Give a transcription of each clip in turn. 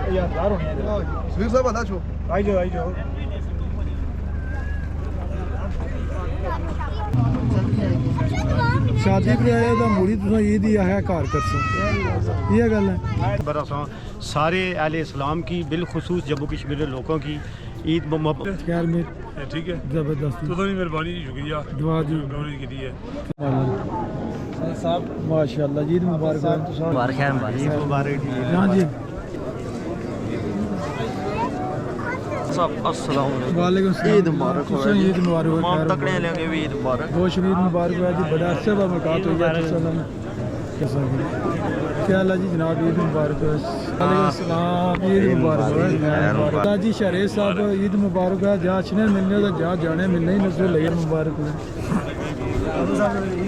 یادگار ہونی ہے سبیر صاحب آتا چھو آئی جاؤ آئی جاؤ شادی پہ آیا تو موڑی تو عید ہی آیا گھر کرسو یہ گل ہے برساں سارے اہل اسلام کی بالخصوص جموں کشمیر کے لوگوں کی عید خیر میں ٹھیک ہے زبردستی تو مہربانی شکریہ دعا جی گورنر کی دی ہے صاحب ماشاء اللہ عید مبارک مبارک ہے عید مبارک ہاں جی السلام علیکم وعلیکم السلام عید مبارک ہو عید مبارک ہو تمام تکڑے لیں گے بھی عید مبارک بہت شکریہ عید مبارک ہوا جی بڑا عرصے بعد ملاقات ہوئی ہے کیا اللہ جی جناب عید مبارک ہو وعلیکم السلام عید مبارک ہو جی شریف صاحب عید مبارک ہے جہاں اچھنے ملنے تو جہاں جانے ملنے ہی نظر لگے مبارک ہو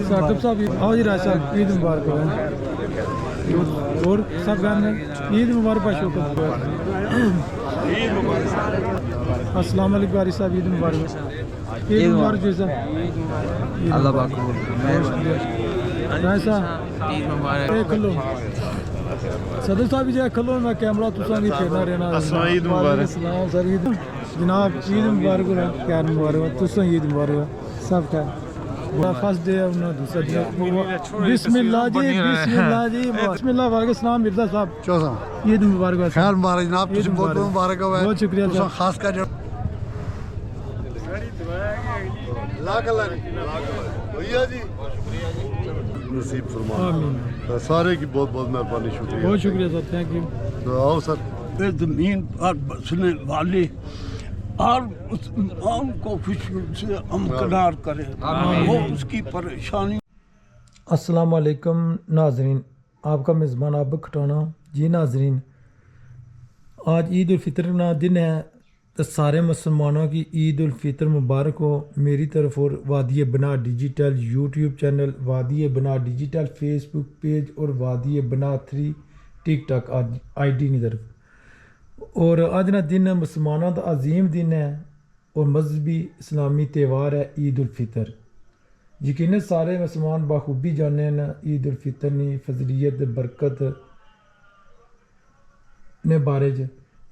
ثاقب صاحب آؤ جی راج صاحب عید مبارک ہو اور سب گھر میں عید مبارک کا شکر السلام علیکم واری صاحب عید مبارک عید مبارک جی صاحب اللہ پاک راج صاحب عید مبارک کھلو صدر صاحب جی کھلو میں کیمرہ تساں بھی پھیرنا رہنا عید مبارک السلام سر عید جناب عید مبارک ہو خیر مبارک ہو تساں عید مبارک ہو سب خیر فرسٹ ڈے انہوں دوسرا دن بسم اللہ جی بسم اللہ جی بسم اللہ وعلیکم السلام مرزا صاحب چوسا عید مبارک ہو خیر مبارک جناب تسی بہت بہت مبارک ہوا بہت شکریہ تساں خاص کر لاکھ اللہ بھیا جی نصیب فرما آمین سارے کی بہت بہت مہربانی شکریہ بہت شکریہ سر تھینک یو تو آؤ سر زمین پر بسنے والے اور اس امام کو خوشی سے امکنار کرے وہ اس کی پریشانی السلام علیکم ناظرین آپ کا میزبان آپ کھٹانا جی ناظرین آج عید الفطر کا دن ہے تو سارے مسلمانوں کی عید الفطر مبارک ہو میری طرف اور وادی بنا ڈیجیٹل یوٹیوب چینل وادی بنا ڈیجیٹل فیس بک پیج اور وادی بنا 3 ٹک ٹاک آئی ڈی کی طرف اور آج نا دن مسلمانوں کا عظیم دن ہے اور مذہبی اسلامی تہوار ہے عید الفطر یقیناً سارے مسلمان بخوبی جانے ہیں عید الفطر نے فضلیت برکت نے بارے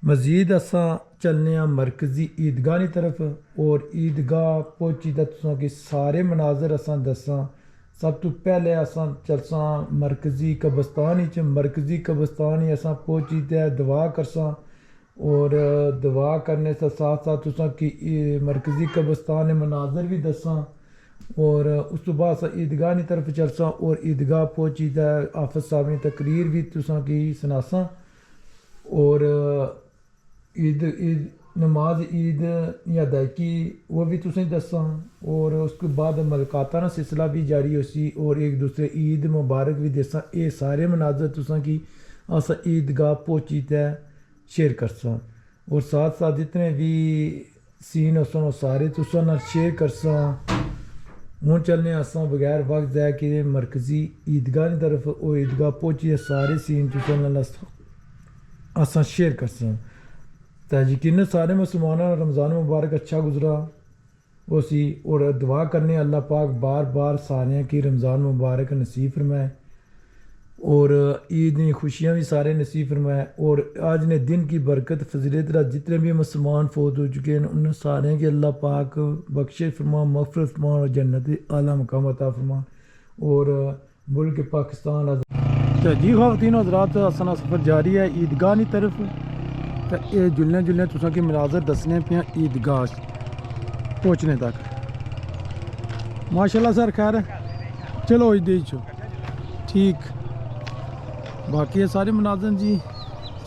مزید اساں چلنے ہیں مرکزی عیدگاہ کی طرف اور عیدگاہ پہنچی تو تساں کہ سارے مناظر اساں دساں سب تو پہلے اساں چلساں مرکزی قبرستان مرکزی قبرستان ہی اساں پہنچی تے دعا کرساں اور دعا کرنے سے ساتھ ساتھ تساں کی مرکزی قبرستان مناظر بھی دساں اور اس تو بعد عیدگاہ کی طرف چلساں اور عیدگاہ پہنچی تے حافظ صاحب نے تقریر بھی تساں کی سناساں اور عید نماز عید یا ادائیگی وہ بھی تسیں دساں اور اس کے بعد ملاقاتاں کا سلسلہ بھی جاری ہو سی اور ایک دوسرے عید مبارک بھی دساں یہ سارے مناظر تساں کی اساں عیدگاہ پہنچی تے شیئر کرساں اور ساتھ ساتھ جتنے بھی سین اساں وہ سارے تساں نال شیئر کرساں ہوں چلنے اساں بغیر وقت ضائع کیے مرکزی عیدگاہ کی طرف اور عیدگاہ پہنچی سارے سین تساں نال اساں شیئر کرساں تو یقیناً سارے مسلمانوں رمضان مبارک اچھا گزرا وہ سی اور دعا کرنے اللہ پاک بار بار سارے کی رمضان مبارک نصیب فرمائے اور عید کی خوشیاں بھی سارے نصیب فرمائے اور آج نے دن کی برکت فضیلت جتنے بھی مسلمان فوت ہو چکے ہیں ان سارے کے اللہ پاک بخش فرما مغفرت فرما اور جنت اعلیٰ مقام عطا فرما اور ملک پاکستان جی خواتین حضرات اساں سفر جاری ہے عیدگاہ کی طرف تو یہ جلنے تساں کی مناظر دسنے پہ عیدگاہ پہنچنے تک ماشاءاللہ سر خیر ہے چلو عید چھو ٹھیک باقی ہے سارے مناظر جی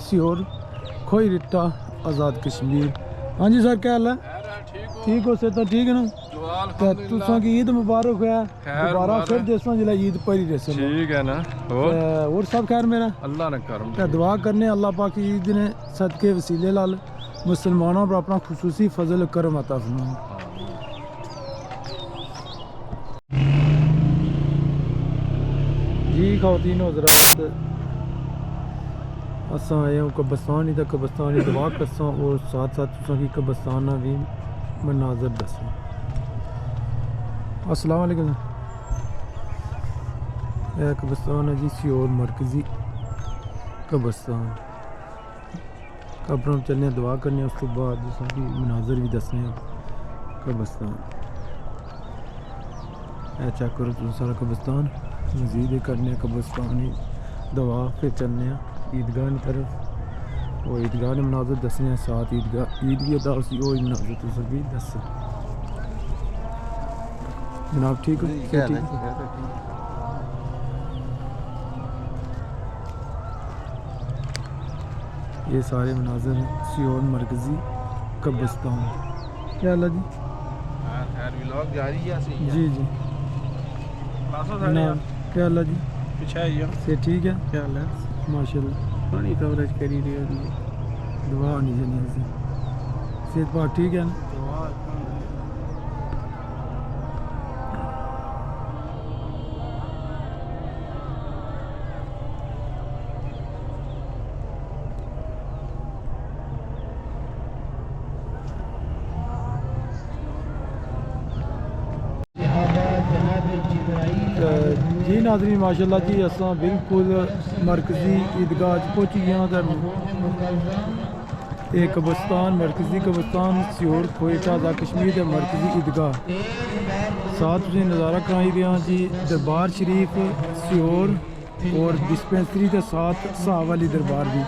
سیور کھوئی رٹا آزاد کشمیر ہاں جی سر کیا حال ہے ٹھیک ہو سے تو ٹھیک ہے نا تساں کی عید مبارک ہے دوبارہ پھر دیساں جلا عید پری رسے ٹھیک ہے نا اور سب خیر میرا اللہ نے کرم دعا کرنے اللہ پاک کی عید نے صدقے وسیلے لال مسلمانوں پر اپنا خصوصی فضل کرم عطا فرمائے جی خواتین و حضرات اساں آئے ہوں قبرستان ہی تک قبرستان ہی دعا کرساں اور ساتھ ساتھ تساں کی قبرستان بھی مناظر دساں السلام علیکم قبرستان ہے جی سیور مرکزی قبرستان قبروں میں چلنے دعا کرنے اس کے بعد ساری مناظر بھی دسنے قبرستان اے چیک کرو تم سارا قبرستان مزید کرنے قبرستان دعا پھر چلنے عیدگاہ کی طرف وہ عیدگاہ نے مناظر دسنے ساتھ عیدگاہ عید بھی ادا اسی وہ مناظر تو سب بھی دس جناب ٹھیک ہو یہ سارے مناظر ہیں سیون مرکزی قبرستان کیا حال ہے جی خیر ولاگ جاری ہے جی جی جناب کیا حال ہے جی پیچھے آئیے سے ٹھیک ہے کیا حال ہے ماشاء اللہ پانی کوریج کری رہی ہے دعا ہونی چاہیے سے صحت پاک ٹھیک ہے نا جی ناظرین ماشاءاللہ جی اساں بالکل مرکزی عیدگاہ پہنچ گئے یہ قبرستان مرکزی قبرستان سیور کوئٹہ دا کشمیر دے مرکزی عیدگاہ ساتھ تسی نظارہ کرائی دیا جی دربار شریف سیور اور ڈسپینسری کے ساتھ صاحب والی دربار بھی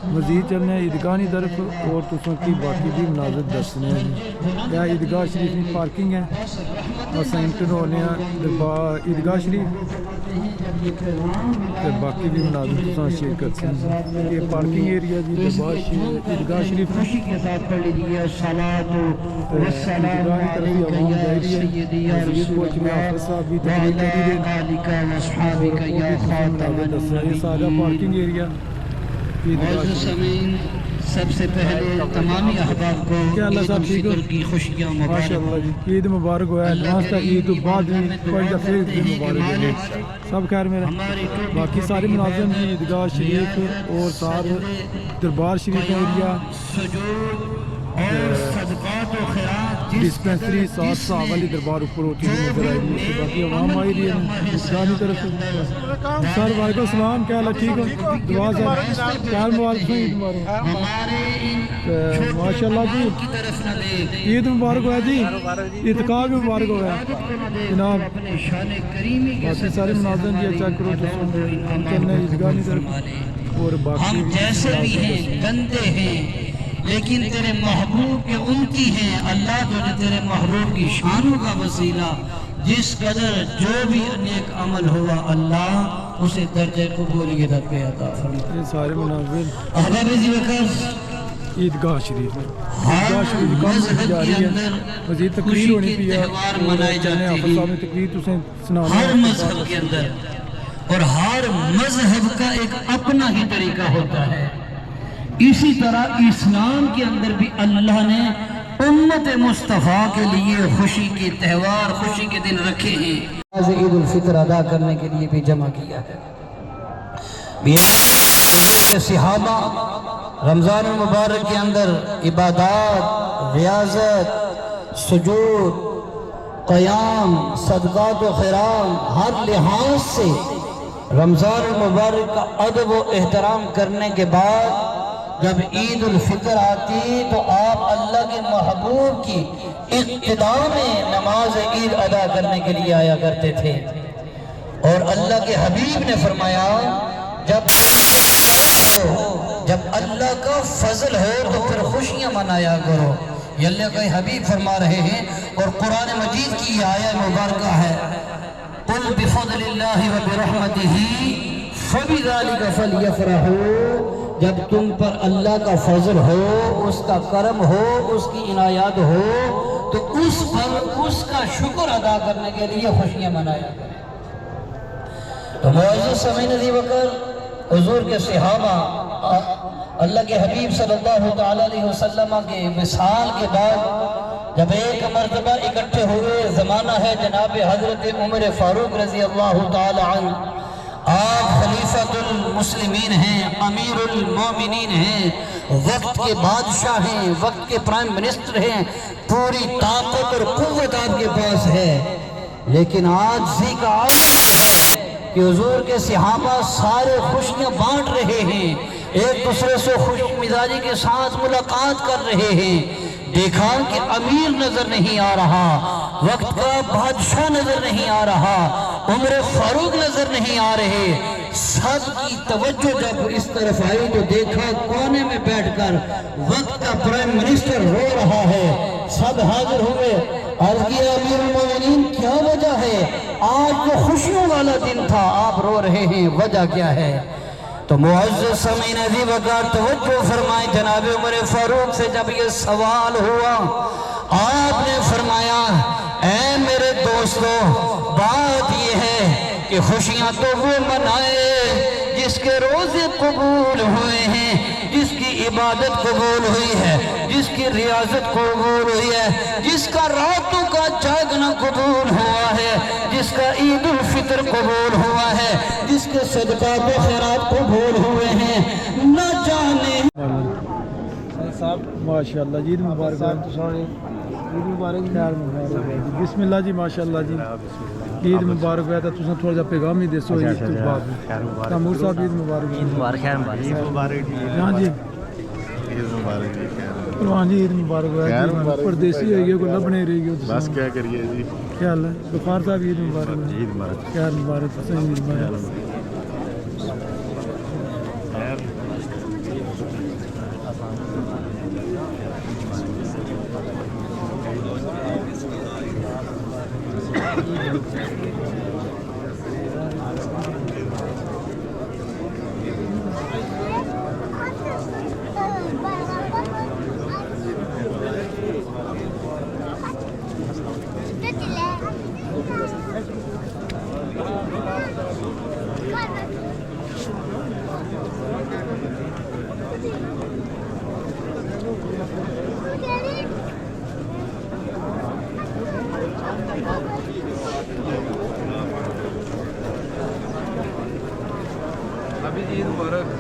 مزید چلنے عیدگاہ کی طرف اور تسوں کی باقی بھی مناظر دسنے ہیں یا عیدگاہ شریف کی پارکنگ ہے اساں انٹر ہونے ہیں دربار عیدگاہ شریف تے باقی بھی مناظر تساں شیئر کر سکتے ہیں یہ پارکنگ ایریا جی دربار شریف عیدگاہ شریف میں عیدگاہ کی طرف بھی عوام جا رہی ہے مزید پہنچ میں حافظ صاحب بھی تقریر کر رہی ہے یہ سارا پارکنگ ایریا سب سے پہلے تمامی احباب کو کیا اللہ صاحب ٹھیک ہو کی خوشیاں ماشاء اللہ جی عید مبارک ہوا ہے ایڈوانس تک عید تو بعد بھی کوئی دفعہ عید مبارک ہے سب خیر میرا باقی سارے مناظر ہیں عیدگاہ شریف اور ساتھ دربار شریف کا ایریا ڈسپینسری ساتھ صاحب والی دربار اوپر ہوتی ہوئی نظر آئے گی باقی عوام آئی رہی ہے عیدگاہ کی طرف سر وعلیکم السلام کیا حال ہے ٹھیک ہو دعا سر کیا مبارک ہوں عید مبارک ماشاء اللہ جی عید مبارک ہوا جی اعتکاف بھی مبارک ہوا ہے جناب باقی سارے مناظر جی چیک کرو چلنے عیدگاہ کی طرف اور باقی جیسے بھی ہیں گندے ہیں لیکن تیرے محبوب کے ان کی ہیں اللہ تجھے تیرے محبوب کی شانوں کا وسیلہ جس قدر جو بھی نیک عمل ہوا اللہ اسے درجہ قبولیت پہ عطا فرما یہ سارے مناظر احباب ذکر عیدگاہ شریف میں عیدگاہ شریف کام جاری ہے مزید تقریر ہونی پی ہے چاہنے حافظ صاحب نے تقریر تسیں سنانا ہر مذہب کے اندر اور ہر مذہب کا ایک اپنا ہی طریقہ ہوتا ہے اسی طرح اسلام کے اندر بھی اللہ نے امت مصطفیٰ کے لیے خوشی کے تہوار خوشی کے دن رکھے ہیں عید الفطر ادا کرنے کے لیے بھی جمع کیا ہے حضور کے صحابہ رمضان المبارک کے اندر عبادات ریاضت سجود قیام صدقات و خیرات ہر لحاظ سے رمضان المبارک کا ادب و احترام کرنے کے بعد جب عید الفطر آتی تو آپ اللہ کے محبوب کی اقتدا میں نماز عید ادا کرنے کے لیے آیا کرتے تھے اور اللہ کے حبیب نے فرمایا جب اللہ کا فضل ہو تو پھر خوشیاں منایا کرو یہ اللہ کے حبیب فرما رہے ہیں اور قرآن مجید کی یہ آیہ مبارکہ ہے قُلْ بِفَضْلِ اللَّهِ وَبِرَحْمَتِهِ فَبِذَلِكَ فَلْيَفْرَحُوا جب تم پر اللہ کا فضل ہو اس کا کرم ہو اس کی عنایات ہو تو اس پر اس کا شکر ادا کرنے کے لیے خوشیاں منایا کریں تو معزز سامعین عزیز وقت حضور کے صحابہ اللہ کے حبیب صلی اللہ تعالیٰ علیہ وسلم کے وصال کے بعد جب ایک مرتبہ اکٹھے ہوئے زمانہ ہے جناب حضرت عمر فاروق رضی اللہ تعالیٰ عنہ آپ خلیفۃ المسلمین ہیں امیر المومنین ہیں وقت کے بادشاہ ہیں وقت کے پرائم منسٹر ہیں پوری طاقت اور قوت آپ کے پاس ہے لیکن عاجزی کا عالم یہ ہے کہ حضور کے صحابہ سارے خوشیاں بانٹ رہے ہیں ایک دوسرے سے خوش مزاجی کے ساتھ ملاقات کر رہے ہیں. دیکھا کہ امیر نظر نہیں آ رہا, وقت کا بادشاہ نظر نہیں آ رہا, عمر فاروق نظر نہیں آ رہے. سب کی توجہ جب اس طرف آئی تو دیکھا کونے میں بیٹھ کر وقت کا پرائم منسٹر رو رہا ہے. سب حاضر ہوئے, عرض کیا امیر المومنین کیا وجہ ہے؟ آج جو خوشیوں والا دن تھا آپ رو رہے ہیں, وجہ کیا ہے؟ تو معزز سامعین عزیز وقار توجہ فرمائے. جناب عمر فاروق سے جب یہ سوال ہوا, آپ نے فرمایا اے میرے دوستو, بات یہ ہے کہ خوشیاں تو وہ منائے جس کے روزے قبول ہوئے ہیں, جس کی عبادت قبول ہوئی ہے, جس کی ریاضت قبول ہوئی ہے, جس کا راتوں کا جاگنا قبول ہوا ہے, جس کا عید الفطر قبول ہوا ہے, جس کے صدقات و خیرات قبول ہوئے ہیں. نہ جانے ماشاءاللہ جی, عید مبارک. عید مبارک, خیر مبارک. بسم اللہ جی, ماشاءاللہ جی, عید مبارک ہے. تو تساں تھوڑا جا پیغام ہی دسو عید تو بعد. تامور صاحب عید مبارک. عید مبارک, خیر مبارک. عید مبارک جی. ہاں جی, عید مبارک جی. ہاں جی, عید مبارک ہے. پردیسی ہوئی ہے, کوئی لب نہیں رہی گی. بس کیا کریے جی. کیا حال ہے غفار صاحب؟ عید مبارک. عید مبارک. خیر مبارک. صحیح عید مبارک.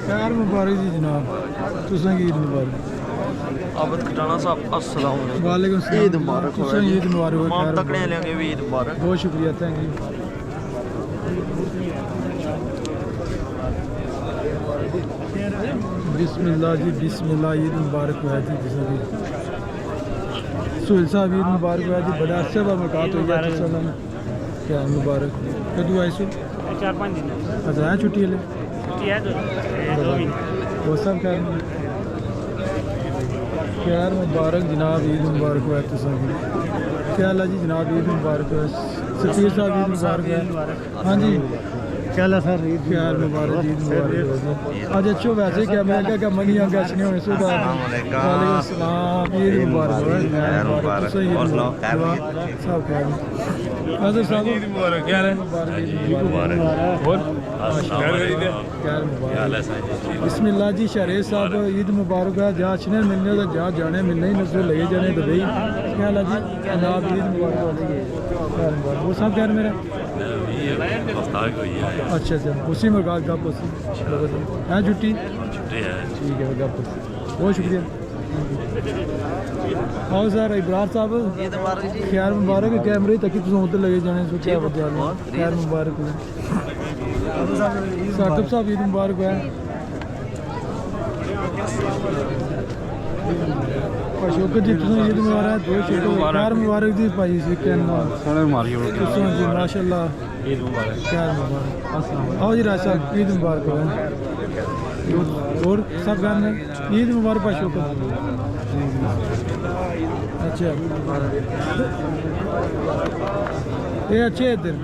خیر مبارک جی جناب, تساں عید مبارک. عابد کٹانا صاحب السلام علیکم. وعلیکم السلام. عید مبارک. تساں عید مبارک. تمام تکڑے لیں گے بھی عید مبارک. بہت شکریہ, تھینک یو. بسم اللہ جی, بسم اللہ. عید مبارک ہوا جی. سہیل صاحب عید مبارک ہوا جی. بڑا اچھا ملاقات ہو گیا. کیا مبارک. کدو آئے سو؟ 4-5 دن. اچھا ہے چھٹی والے. چھٹی ہے 2 مہینے. وہ سب خیر مبارک جناب. عید مبارک ہوا تو سب. کیا حال ہے جی جناب؟ عید مبارک ہوا. سفیر صاحب عید مبارک ہوا. ہاں جی, کیا حال ہے سر؟ عید خیر مبارک. عید مبارک. آج اچھو ویسے کیا میں کہا کہ منی آگے اچھنے ہوئے سو. وعلیکم السلام. عید مبارک ہوا. سب خیر. حضر صاحب عید مبارک. کیا ہے بسم اللہ جی. شہریز صاحب عید مبارک ہے. جہاں اچھنے ملنے تو جہاں جانے ملنے ہی نظر لگے جانے دبئی. کیا حال ہے جی جناب؟ عید مبارک. وہ صاحب کہہ رہے میرا. اچھا اچھا, اسی میں گپ ہے چھٹی. ٹھیک ہے گپ. بہت شکریہ. آؤ سر ابرار صاحب خیر مبارک. کیمرے تک تصویر ادھر لگے جانے سو. کیا وجہ خیر مبارک. ثاقب صاحب عید مبارک ہے. شوکت جی تساں عید مبارک. خیر مبارک جی بھائی جی. جی ماشاء اللہ. عید مبارک. خیر مبارک. آؤ جی راج صاحب عید مبارک ہے. اور سب گھر میں عید مبارک بھائی شوکت. اچھا یہ اچھے ادھر.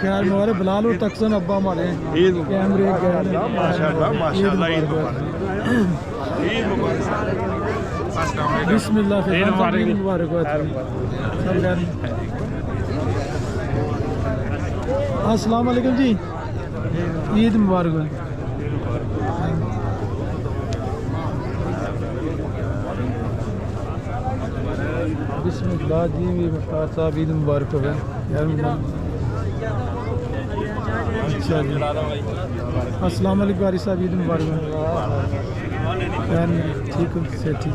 خیر مبارک. بلال اور تقسن ابا ہمارے کیمرے. بسم اللہ. عید مبارک ہوا. السلام علیکم جی. عید مبارک ہوا. بسم اللہ جی. مختار صاحب عید مبارک ہوا. اچھا جی. السلام علیکم واری صاحب عید مبارک. ٹھیک ہو سے ٹھیک.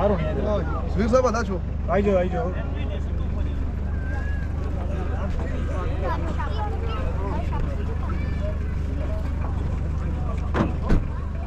ਤਿਆਰ ਹੋਣੀ ਹੈ ਸੁਖਬੀਰ ਸਾਹਿਬ ਆਦਾ ਛੋ ਆਈ ਜਾਓ